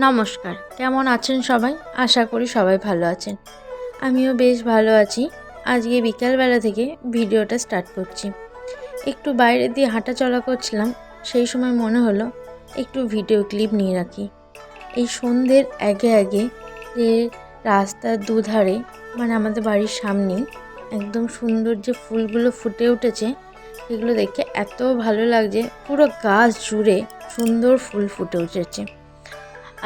নমস্কার, কেমন আছেন সবাই? আশা করি সবাই ভালো আছেন। আমিও বেশ ভালো আছি। আজকে বিকালবেলা থেকে ভিডিওটা স্টার্ট করছি। একটু বাইরে দিয়ে হাঁটাচলা করছিলাম, সেই সময় মনে হলো একটু ভিডিও ক্লিপ নিয়ে রাখি। এই সন্ধ্যের আগে আগে যে রাস্তার দুধারে মানে আমাদের বাড়ির সামনেই একদম সুন্দর যে ফুলগুলো ফুটে উঠেছে, এগুলো দেখে এত ভালো লাগছে। পুরো গাছ জুড়ে সুন্দর ফুল ফুটে উঠেছে।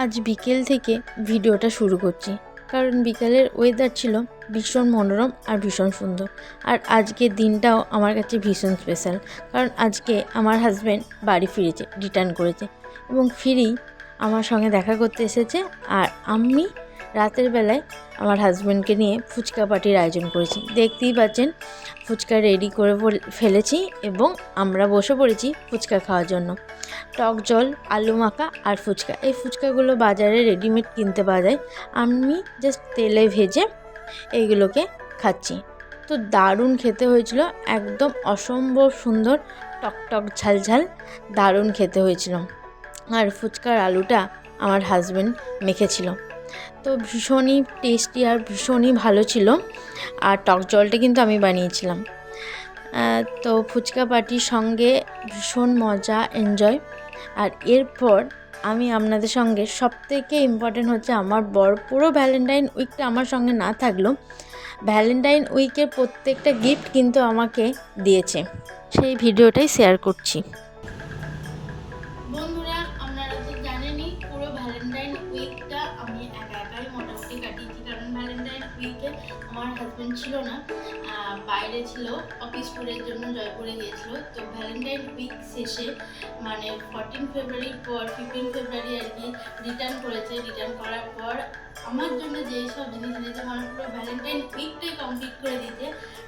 আজ বিকেল থেকে ভিডিওটা শুরু করছি, কারণ বিকালের ওয়েদার ছিল ভীষণ মনোরম আর ভীষণ সুন্দর। আর আজকের দিনটাও আমার কাছে ভীষণ স্পেশাল, কারণ আজকে আমার হাজব্যান্ড বাড়ি ফিরেছে, রিটার্ন করেছে এবং ফিরেই আমার সঙ্গে দেখা করতে এসেছে। আর আমি রাতের বেলায় আমার হাজব্যান্ডকে নিয়ে ফুচকা পার্টির আয়োজন করেছি। দেখতেই পাচ্ছেন ফুচকা রেডি করে ফেলেছি এবং আমরা বসে পড়েছি ফুচকা খাওয়ার জন্য। টক জল, আলু মাখা আর ফুচকা, এই ফুচকাগুলো বাজারে রেডিমেড কিনতে পাওয়া যায়। আমি জাস্ট তেলে ভেজে এইগুলোকে খাচ্ছি। তো দারুণ খেতে হয়েছিল, একদম অসম্ভব সুন্দর, টকটক ঝালঝাল, দারুণ খেতে হয়েছিল। আর ফুচকার আলুটা আমার হাজব্যান্ড মেখেছিল, তো ভীষণই টেস্টি আর ভীষণই ভালো ছিল। আর টক জলটা কিন্তু আমি বানিয়েছিলাম। তো ফুচকা পার্টির সঙ্গে ভীষণ মজা, এনজয়। আর এরপর আমি আপনাদের সঙ্গে সবথেকে ইম্পর্টেন্ট হচ্ছে আমার বর পুরো ভ্যালেন্টাইন উইকটা আমার সঙ্গে না থাকলেও ভ্যালেন্টাইন উইকের প্রত্যেকটা গিফট কিন্তু আমাকে দিয়েছে, সেই ভিডিওটাই শেয়ার করছি। বন্ধুরা, আপনারা তো জানেনই পুরো ভ্যালেন্টাইন উইকটা আমি একাই মোটামুটি কাটিয়েছি, কারণ ভ্যালেন্টাইন উইকে আমার হাজব্যান্ড ছিল না, বাইরে ছিল, অফিস ট্যুরের জন্য জয়পুরে গিয়েছিল। তো ভ্যালেন্টাইন উইক শেষে মানে 14 ফেব্রুয়ারির পর 15 ফেব্রুয়ারি আর কি রিটার্ন করেছে। রিটার্ন করার পর আমার জন্য যেসব জিনিস এনেছে মানে পুরো ভ্যালেন্টাইন উইকটাই কমপ্লিট করে দিতে,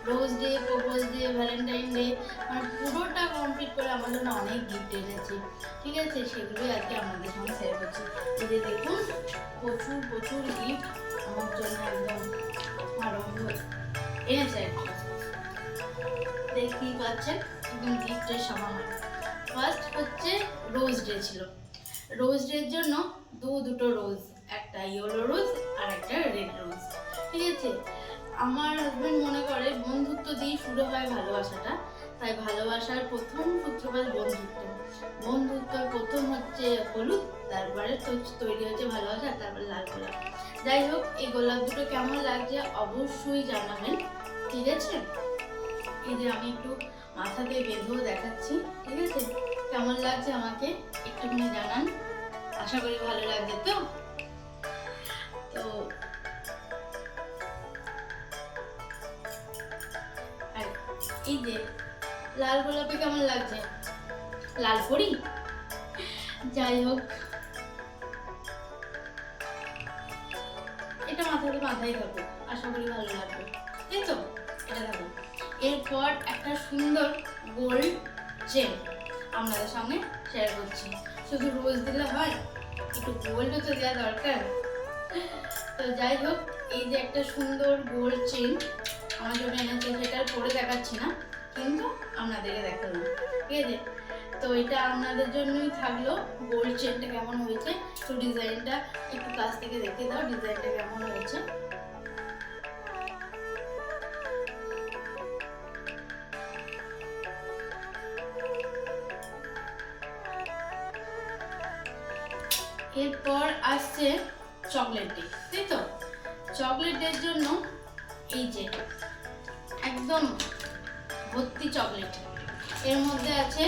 rose day, propose day, Valentine day, মানে পুরোটা কমপ্লিট করে আমার জন্য অনেক গিফট এনেছে। ঠিক আছে, সেগুলোই আজকে আমাদের সঙ্গে শেয়ার করছি। এই যে দেখুন, প্রচুর প্রচুর গিফট আমার জন্য একদম আরম্ভ এনেছে আর কি। দেখতেই পাচ্ছেন একদম গিফটের সমাহার। ফার্স্ট হচ্ছে রোজ ডে ছিল। রোজ ডের জন্য দুটো রোজ, একটা ইয়েলো রোজ আর একটা রেড রোজ। ঠিক আছে, আমার হাজব্যান্ড মনে করে বন্ধুত্ব দিয়ে শুরু হয় ভালোবাসাটা, তাই ভালোবাসার প্রথম সূত্রপাত বন্ধুত্ব। বন্ধুত্বর প্রথম হচ্ছে হলুদ, তারপরে তৈরি হচ্ছে ভালোবাসা, তারপরে লাল গোলাপ। যাই হোক, এই গোলাপ দুটো কেমন লাগছে অবশ্যই জানাবেন। ঠিক আছে, এই যে আমি একটু মাথাতে বেঁধেও দেখাচ্ছি। ঠিক আছে, কেমন লাগছে আমাকে একটুখানি জানান, আশা করি ভালো লাগছে। তো আর এই যে লাল গোলাপে কেমন লাগছে, লাল পরি। যাই হোক, এটা মাথায় থাকুক, আশা করি ভালো লাগবে, তাই তো? এটা থাকুক। এরপর একটা সুন্দর গোল্ড চেন আপনাদের সঙ্গে শেয়ার করছি। শুধু রোজ দিলে হয়, একটু গোল্ডও তো দেওয়া দরকার। তো যাই হোক, এই যে একটা সুন্দর গোল্ড চেন আমার জন্য এনেছে, সেটা পরে দেখাচ্ছি না, কিন্তু আপনাদেরকে দেখালাম। ঠিক আছে, তো এটা আপনাদের জন্যই থাকলো। গোল্ড চেনটা কেমন হয়েছে, তো ডিজাইনটা একটু কাছ থেকে দেখে দাও, ডিজাইনটা কেমন হয়েছে। এরপর আসছে চকলেট ডে, তাই তো? চকলেট ডের জন্য এই যে একদম ভর্তি চকলেট, এর মধ্যে আছে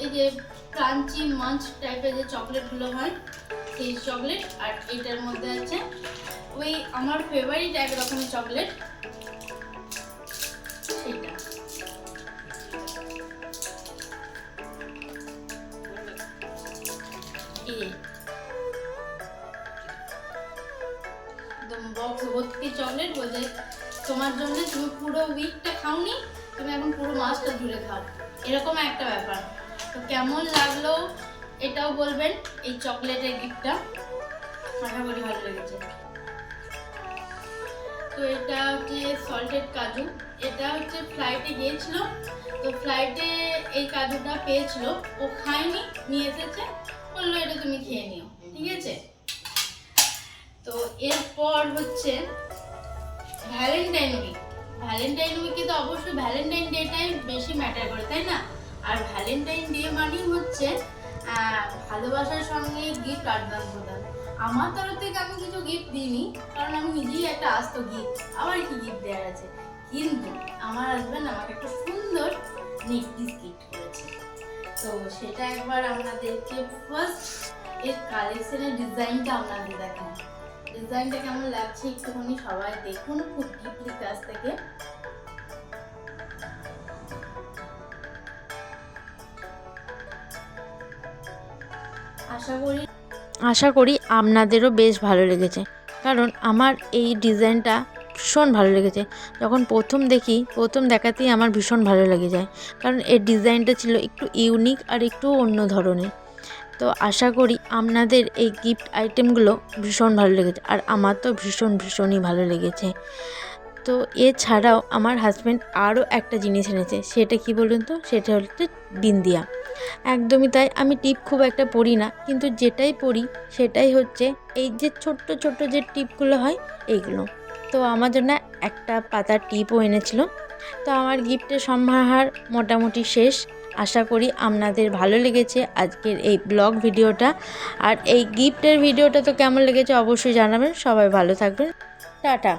এই যে ক্রাঞ্চি মাঞ্চ টাইপের যে চকলেটগুলো হয় সেই চকলেট, আর এটার মধ্যে আছে ওই আমার ফেভারিট এক রকমের চকলেট, সেইটা। একদম বক্স ভর্তি চকলেট, বলছে তোমার জন্য, তুমি পুরো উইকটা খাওনি, তুমি এখন পুরো মাসটা জুড়ে খাও, এরকম একটা ব্যাপার। তো কেমন লাগলো এটাও বলবেন, এই চকলেটের গিফটটা আশা করি ভালো লেগেছে। তো এটা হচ্ছে সল্টেড কাজু, এটা হচ্ছে ফ্লাইটে গিয়েছিল, তো ফ্লাইটে এই কাজুটা পেয়েছিল, ও খায়নি, নিয়ে এসেছে, বললো এটা তুমি খেয়ে নিও। ঠিক আছে। তো এরপর হচ্ছে ভ্যালেন্টাইন উইক। ভ্যালেন্টাইন উইকে তো অবশ্যই ভ্যালেন্টাইন ডেটাই বেশি ম্যাটার করে, তাই না? আর ভ্যালেন্টাইন ডে মানেই হচ্ছে ভালোবাসার সঙ্গে গিফট আদান প্রদান। আমার তরফ থেকে আমি কিছু গিফট দিইনি, কারণ আমি নিজেই একটা আস্ত গিফট, আমার কি গিফট দেওয়ার আছে। কিন্তু আমার হাজব্যান্ড আমাকে একটা সুন্দর নেকপিস গিফট করেছে। তো সেটা একবার আপনাদেরকে ফার্স্ট এর কালেকশনের ডিজাইনটা আপনাদের দেখান। ডিজাইনটা কেমন লাগছে একটুখানি সবাই দেখুন খুব ডিপলি কাছ থেকে। আশা করি আপনাদেরও বেশ ভালো লেগেছে, কারণ আমার এই ডিজাইনটা ভীষণ ভালো লেগেছে। যখন প্রথম দেখাতেই আমার ভীষণ ভালো লেগে যায়, কারণ এর ডিজাইনটা ছিল একটু ইউনিক আর একটু অন্য ধরনের। তো আশা করি আপনাদের এই গিফট আইটেমগুলো ভীষণ ভালো লেগেছে, আর আমার তো ভীষণই ভালো লেগেছে। তো এছাড়াও আমার হাজব্যান্ড আরও একটা জিনিস এনেছে, সেটা কি বলুন তো, সেটা হচ্ছে বিন্দিয়া। একদমই তাই, আমি টিপ খুব একটা পরি না, কিন্তু যেটাই পরি সেটাই হচ্ছে এই যে ছোট্ট যে টিপগুলো হয় এইগুলো। তো আমার জন্য একটা পাতার টিপও এনেছিল। তো আমার গিফটের সমাহার মোটামুটি শেষ। আশা করি আপনাদের ভালো লেগেছে আজকের এই ব্লগ ভিডিওটা। আর এই গিফটের ভিডিওটা তো কেমন লেগেছে অবশ্যই জানাবেন। সবাই ভালো থাকবেন, টাটা।